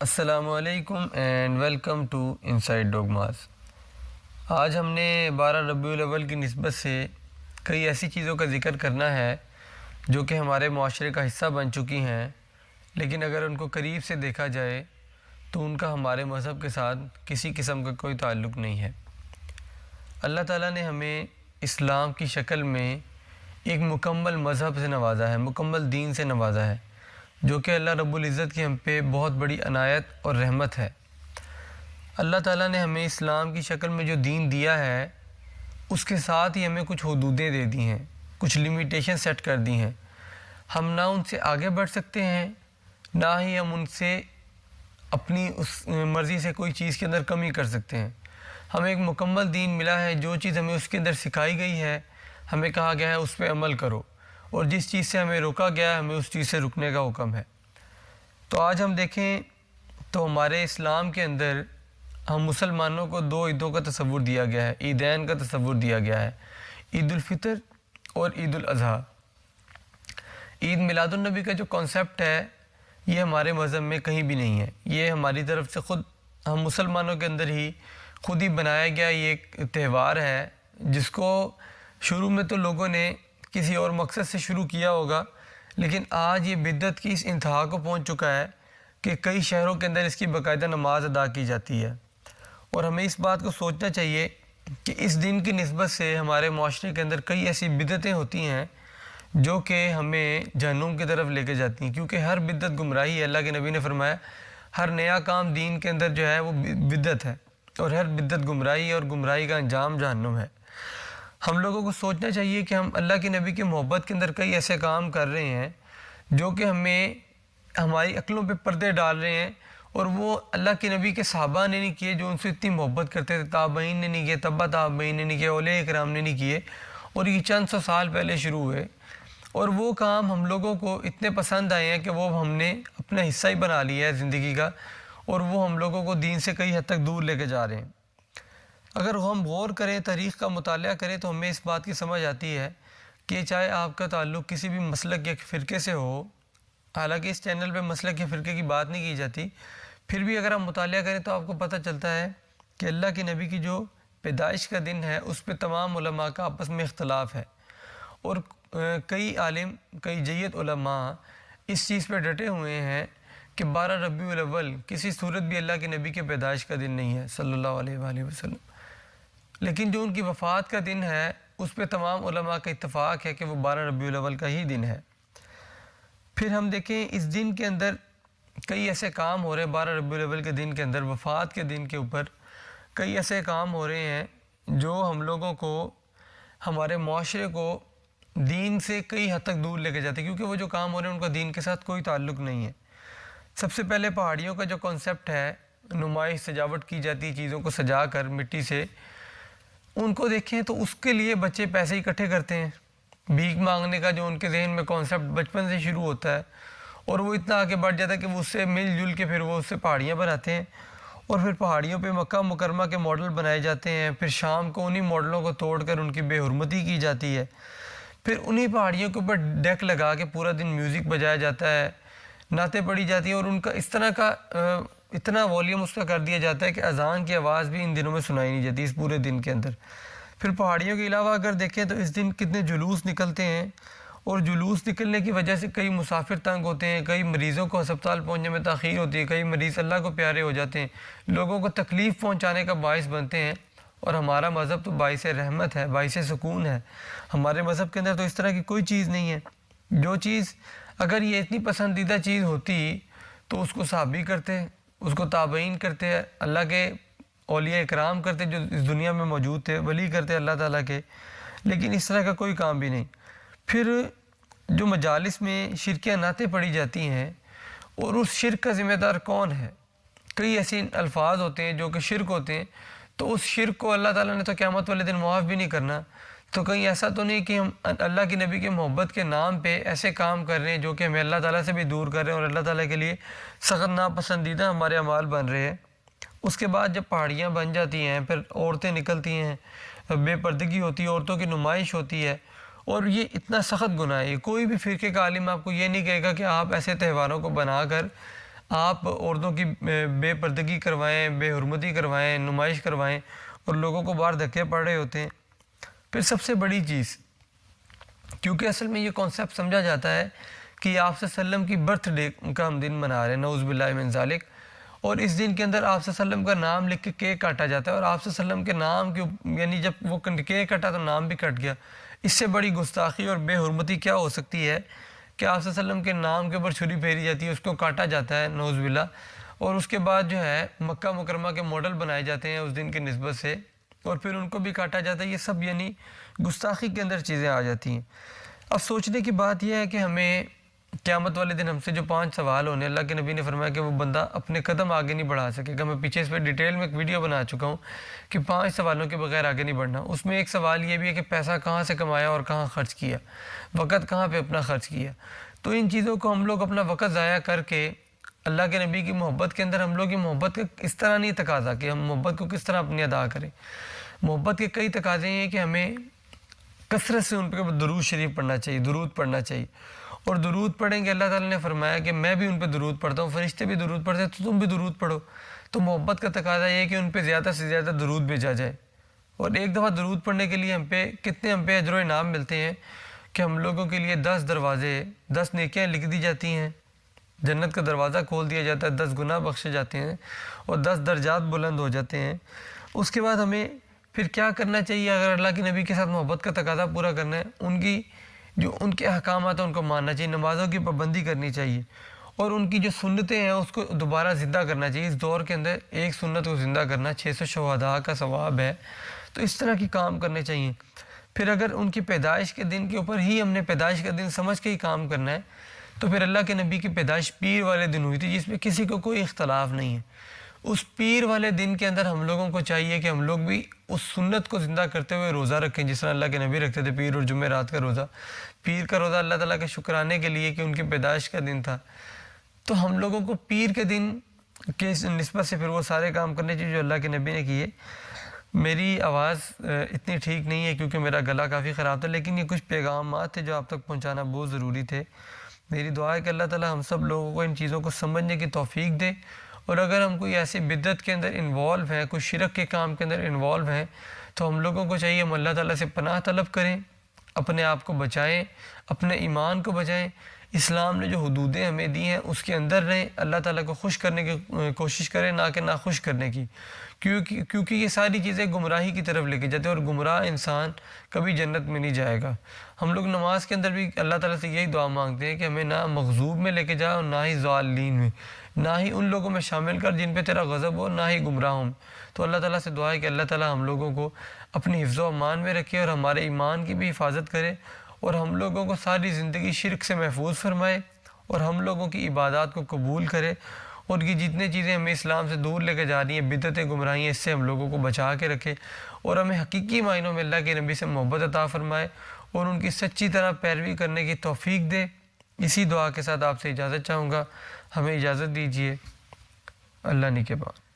السلام علیکم and welcome to inside ڈوگماز۔ آج ہم نے 12 ربیع الاول کی نسبت سے کئی ایسی چیزوں کا ذکر کرنا ہے جو کہ ہمارے معاشرے کا حصہ بن چکی ہیں، لیکن اگر ان کو قریب سے دیکھا جائے تو ان کا ہمارے مذہب کے ساتھ کسی قسم کا کوئی تعلق نہیں ہے۔ اللہ تعالیٰ نے ہمیں اسلام کی شکل میں ایک مکمل مذہب سے نوازا ہے، مکمل دین سے نوازا ہے، جو کہ اللہ رب العزت کی ہم پہ بہت بڑی عنایت اور رحمت ہے۔ اللہ تعالیٰ نے ہمیں اسلام کی شکل میں جو دین دیا ہے اس کے ساتھ ہی ہمیں کچھ حدودیں دے دی ہیں، کچھ لمیٹیشن سیٹ کر دی ہیں۔ ہم نہ ان سے آگے بڑھ سکتے ہیں، نہ ہی ہم ان سے اپنی اس مرضی سے کوئی چیز کے اندر کمی کر سکتے ہیں۔ ہمیں ایک مکمل دین ملا ہے، جو چیز ہمیں اس کے اندر سکھائی گئی ہے، ہمیں کہا گیا ہے اس پہ عمل کرو، اور جس چیز سے ہمیں روکا گیا ہے ہمیں اس چیز سے رکنے کا حکم ہے۔ تو آج ہم دیکھیں تو ہمارے اسلام کے اندر ہم مسلمانوں کو دو عیدوں کا تصور دیا گیا ہے، عیدین کا تصور دیا گیا ہے، عید الفطر اور عید الاضحیٰ۔ عید میلاد النبی کا جو کانسیپٹ ہے یہ ہمارے مذہب میں کہیں بھی نہیں ہے، یہ ہماری طرف سے خود ہم مسلمانوں کے اندر ہی خود ہی بنایا گیا یہ ایک تہوار ہے، جس کو شروع میں تو لوگوں نے کسی اور مقصد سے شروع کیا ہوگا، لیکن آج یہ بدعت کی اس انتہا کو پہنچ چکا ہے کہ کئی شہروں کے اندر اس کی باقاعدہ نماز ادا کی جاتی ہے۔ اور ہمیں اس بات کو سوچنا چاہیے کہ اس دن کی نسبت سے ہمارے معاشرے کے اندر کئی ایسی بدعتیں ہوتی ہیں جو کہ ہمیں جہنم کی طرف لے کے جاتی ہیں، کیونکہ ہر بدعت گمراہی ہے۔ اللہ کے نبی نے فرمایا ہر نیا کام دین کے اندر جو ہے وہ بدعت ہے، اور ہر بدعت گمراہی ہے، اور گمراہی کا انجام جہنم ہے۔ ہم لوگوں کو سوچنا چاہیے کہ ہم اللہ کے نبی کی محبت کے اندر کئی ایسے کام کر رہے ہیں جو کہ ہمیں ہماری عقلوں پہ پردے ڈال رہے ہیں، اور وہ اللہ کے نبی کے صحابہ نے نہیں کیے جو ان سے اتنی محبت کرتے تھے، تابعین نے نہیں کیے، تبع تابعین نے نہیں کیے، اولیاء کرام نے نہیں کیے، اور یہ چند سو سال پہلے شروع ہوئے، اور وہ کام ہم لوگوں کو اتنے پسند آئے ہیں کہ وہ ہم نے اپنا حصہ ہی بنا لیا ہے زندگی کا، اور وہ ہم لوگوں کو دین سے کئی حد تک دور لے کے جا رہے ہیں۔ اگر ہم غور کریں، تاریخ کا مطالعہ کریں، تو ہمیں اس بات کی سمجھ آتی ہے کہ چاہے آپ کا تعلق کسی بھی مسلک یا فرقے سے ہو، حالانکہ اس چینل پہ مسلک یا فرقے کی بات نہیں کی جاتی، پھر بھی اگر آپ مطالعہ کریں تو آپ کو پتہ چلتا ہے کہ اللہ کے نبی کی جو پیدائش کا دن ہے اس پہ تمام علماء کا آپس میں اختلاف ہے، اور کئی عالم، کئی جید علماء اس چیز پہ ڈٹے ہوئے ہیں کہ 12 ربیع الاول کسی صورت بھی اللہ کے نبی کے پیدائش کا دن نہیں ہے صلی اللہ علیہ وآلہ وسلم، لیکن جو ان کی وفات کا دن ہے اس پہ تمام علماء کا اتفاق ہے کہ وہ 12 ربیع الاول کا ہی دن ہے۔ پھر ہم دیکھیں اس دن کے اندر کئی ایسے کام ہو رہے ہیں، 12 ربیع الاول کے دن کے اندر، وفات کے دن کے اوپر کئی ایسے کام ہو رہے ہیں جو ہم لوگوں کو، ہمارے معاشرے کو دین سے کئی حد تک دور لے کے جاتے ہیں، کیونکہ وہ جو کام ہو رہے ہیں ان کا دین کے ساتھ کوئی تعلق نہیں ہے۔ سب سے پہلے پہاڑیوں کا جو کانسیپٹ ہے، نمائش، سجاوٹ کی جاتی ہے چیزوں کو سجا کر مٹی سے، ان کو دیکھیں تو اس کے لیے بچے پیسے اکٹھے کرتے ہیں، بھیک مانگنے کا جو ان کے ذہن میں کانسیپٹ بچپن سے شروع ہوتا ہے، اور وہ اتنا آگے بڑھ جاتا ہے کہ وہ اس سے مل جل کے پھر وہ اس سے پہاڑیاں بناتے ہیں، اور پھر پہاڑیوں پہ مکہ مکرمہ کے ماڈل بنائے جاتے ہیں، پھر شام کو انہی ماڈلوں کو توڑ کر ان کی بے حرمتی کی جاتی ہے، پھر انہی پہاڑیوں کے اوپر ڈیک لگا کے پورا دن میوزک بجایا جاتا ہے، نعتیں پڑھی جاتی ہیں، اور ان کا اس طرح کا اتنا والیوم اس کا کر دیا جاتا ہے کہ اذان کی آواز بھی ان دنوں میں سنائی نہیں جاتی اس پورے دن کے اندر۔ پھر پہاڑیوں کے علاوہ اگر دیکھیں تو اس دن کتنے جلوس نکلتے ہیں، اور جلوس نکلنے کی وجہ سے کئی مسافر تنگ ہوتے ہیں، کئی مریضوں کو ہسپتال پہنچنے میں تاخیر ہوتی ہے، کئی مریض اللہ کو پیارے ہو جاتے ہیں، لوگوں کو تکلیف پہنچانے کا باعث بنتے ہیں، اور ہمارا مذہب تو باعث رحمت ہے، باعث سکون ہے۔ ہمارے مذہب کے اندر تو اس طرح کی کوئی چیز نہیں ہے۔ جو چیز اگر یہ اتنی پسندیدہ چیز ہوتی تو اس کو صحابی کرتے، اس کو تابعین کرتے، اللہ کے اولیاء اکرام کرتے جو اس دنیا میں موجود تھے، ولی کرتے اللہ تعالیٰ کے، لیکن اس طرح کا کوئی کام بھی نہیں۔ پھر جو مجالس میں شرکیہ نعتیں پڑھی جاتی ہیں، اور اس شرک کا ذمہ دار کون ہے؟ کئی ایسے الفاظ ہوتے ہیں جو کہ شرک ہوتے ہیں، تو اس شرک کو اللہ تعالیٰ نے تو قیامت والے دن معاف بھی نہیں کرنا۔ تو کہیں ایسا تو نہیں کہ ہم اللہ کے نبی کے محبت کے نام پہ ایسے کام کر رہے ہیں جو کہ ہمیں اللہ تعالیٰ سے بھی دور کر رہے ہیں، اور اللہ تعالیٰ کے لیے سخت ناپسندیدہ ہمارے اعمال بن رہے ہیں۔ اس کے بعد جب پہاڑیاں بن جاتی ہیں، پھر عورتیں نکلتی ہیں، بے پردگی ہوتی ہے، عورتوں کی نمائش ہوتی ہے، اور یہ اتنا سخت گناہ ہے۔ کوئی بھی فرقے کا عالم آپ کو یہ نہیں کہے گا کہ آپ ایسے تہواروں کو بنا کر آپ عورتوں کی بے پردگی کروائیں، بے حرمتی کروائیں، نمائش کروائیں اور لوگوں کو باہر دھکے پڑ رہے ہوتے ہیں۔ پھر سب سے بڑی چیز، کیونکہ اصل میں یہ کانسیپٹ سمجھا جاتا ہے کہ آپ صلی اللہ علیہ وسلم کی برتھ ڈے کا ہم دن منا رہے ہیں، نعوذ باللہ من ذالک، اور اس دن کے اندر آپ صلی اللہ علیہ وسلم کا نام لکھ کے کیک کاٹا جاتا ہے، اور آپ صلی اللہ علیہ وسلم کے نام کے یعنی جب وہ کیک کٹا تو نام بھی کٹ گیا۔ اس سے بڑی گستاخی اور بے حرمتی کیا ہو سکتی ہے کہ آپ صلی اللہ علیہ وسلم کے نام کے اوپر چھری پھیری جاتی ہے، اس کو کاٹا جاتا ہے نعوذ باللہ، اور اس کے بعد جو ہے مکہ مکرمہ کے ماڈل بنائے جاتے ہیں اس دن کی نسبت سے، اور پھر ان کو بھی کاٹا جاتا ہے۔ یہ سب یعنی گستاخی کے اندر چیزیں آ جاتی ہیں۔ اب سوچنے کی بات یہ ہے کہ ہمیں قیامت والے دن ہم سے جو 5 سوال ہونے، اللہ کے نبی نے فرمایا کہ وہ بندہ اپنے قدم آگے نہیں بڑھا سکے گا۔ میں پیچھے اس پہ ڈیٹیل میں ایک ویڈیو بنا چکا ہوں کہ 5 سوالوں کے بغیر آگے نہیں بڑھنا۔ اس میں ایک سوال یہ بھی ہے کہ پیسہ کہاں سے کمایا اور کہاں خرچ کیا، وقت کہاں پہ اپنا خرچ کیا۔ تو ان چیزوں کو ہم لوگ اپنا وقت ضائع کر کے اللہ کے نبی کی محبت کے اندر ہم لوگ کی محبت کا اس طرح نہیں تقاضا کہ ہم محبت کو کس طرح اپنی ادا کریں۔ محبت کے کئی تقاضے ہیں کہ ہمیں کثرت سے ان پہ درود شریف پڑھنا چاہیے، درود پڑھنا چاہیے، اور درود پڑھیں گے اللہ تعالیٰ نے فرمایا کہ میں بھی ان پہ درود پڑھتا ہوں، فرشتے بھی درود پڑھتے ہیں، تو تم بھی درود پڑھو۔ تو محبت کا تقاضا یہ ہے کہ ان پہ زیادہ سے زیادہ درود بھیجا جائے، اور ایک دفعہ درود پڑھنے کے لیے ہم پہ اجر و انعام ملتے ہیں کہ ہم لوگوں کے لیے 10 دروازے، 10 نیکیاں لکھ دی جاتی ہیں، جنت کا دروازہ کھول دیا جاتا ہے، 10 گناہ بخشے جاتے ہیں اور 10 درجات بلند ہو جاتے ہیں۔ اس کے بعد ہمیں پھر کیا کرنا چاہیے؟ اگر اللہ کے نبی کے ساتھ محبت کا تقاضا پورا کرنا ہے، ان کے احکامات ہیں ان کو ماننا چاہیے، نمازوں کی پابندی کرنی چاہیے، اور ان کی جو سنتیں ہیں اس کو دوبارہ زندہ کرنا چاہیے۔ اس دور کے اندر ایک سنت کو زندہ کرنا 600 شہداء کا ثواب ہے، تو اس طرح کی کام کرنے چاہیے۔ پھر اگر ان کی پیدائش کے دن کے اوپر ہی ہم نے پیدائش کا دن سمجھ کے ہی کام کرنا ہے، تو پھر اللہ کے نبی کی پیدائش پیر والے دن ہوئی تھی، جس میں کسی کو کوئی اختلاف نہیں ہے۔ اس پیر والے دن کے اندر ہم لوگوں کو چاہیے کہ ہم لوگ بھی اس سنت کو زندہ کرتے ہوئے روزہ رکھیں، جس طرح اللہ کے نبی رکھتے تھے، پیر اور جمعرات کا روزہ۔ پیر کا روزہ اللہ تعالیٰ کے شکرانے کے لیے کہ ان کی پیدائش کا دن تھا، تو ہم لوگوں کو پیر کے دن کے نسبت سے پھر وہ سارے کام کرنے چاہیے جو اللہ کے نبی نے کیے۔ میری آواز اتنی ٹھیک نہیں ہے کیونکہ میرا گلا کافی خراب تھا، لیکن یہ کچھ پیغامات تھے جو آپ تک پہنچانا بہت ضروری تھے۔ میری دعا ہے کہ اللہ تعالیٰ ہم سب لوگوں کو ان چیزوں کو سمجھنے کی توفیق دے، اور اگر ہم کوئی ایسی بدعت کے اندر انوالو ہیں، کوئی شرک کے کام کے اندر انوالو ہیں، تو ہم لوگوں کو چاہیے ہم اللہ تعالیٰ سے پناہ طلب کریں، اپنے آپ کو بچائیں، اپنے ایمان کو بچائیں، اسلام نے جو حدودیں ہمیں دی ہیں اس کے اندر رہیں، اللہ تعالیٰ کو خوش کرنے کی کوشش کریں، نہ کہ ناخوش کرنے کی، کیونکہ یہ ساری چیزیں گمراہی کی طرف لے کے جاتے ہیں، اور گمراہ انسان کبھی جنت میں نہیں جائے گا۔ ہم لوگ نماز کے اندر بھی اللہ تعالیٰ سے یہی دعا مانگتے ہیں کہ ہمیں نہ مغضوب میں لے کے جائے اور نہ ہی ضالین میں، نہ ہی ان لوگوں میں شامل کر جن پہ تیرا غضب ہو، نہ ہی گمراہوں میں۔ تو اللہ تعالیٰ سے دعا ہے کہ اللہ تعالیٰ ہم لوگوں کو اپنی حفظ و امان میں رکھے اور ہمارے ایمان کی بھی حفاظت کرے، اور ہم لوگوں کو ساری زندگی شرک سے محفوظ فرمائے، اور ہم لوگوں کی عبادات کو قبول کرے، اور یہ جتنے چیزیں ہمیں اسلام سے دور لے کے جا رہی ہیں، بدعتیں گمراہیاں، اس سے ہم لوگوں کو بچا کے رکھے، اور ہمیں حقیقی معنوں میں اللہ کے نبی سے محبت عطا فرمائے اور ان کی سچی طرح پیروی کرنے کی توفیق دے۔ اسی دعا کے ساتھ آپ سے اجازت چاہوں گا، ہمیں اجازت دیجیے، اللہ نگہبان۔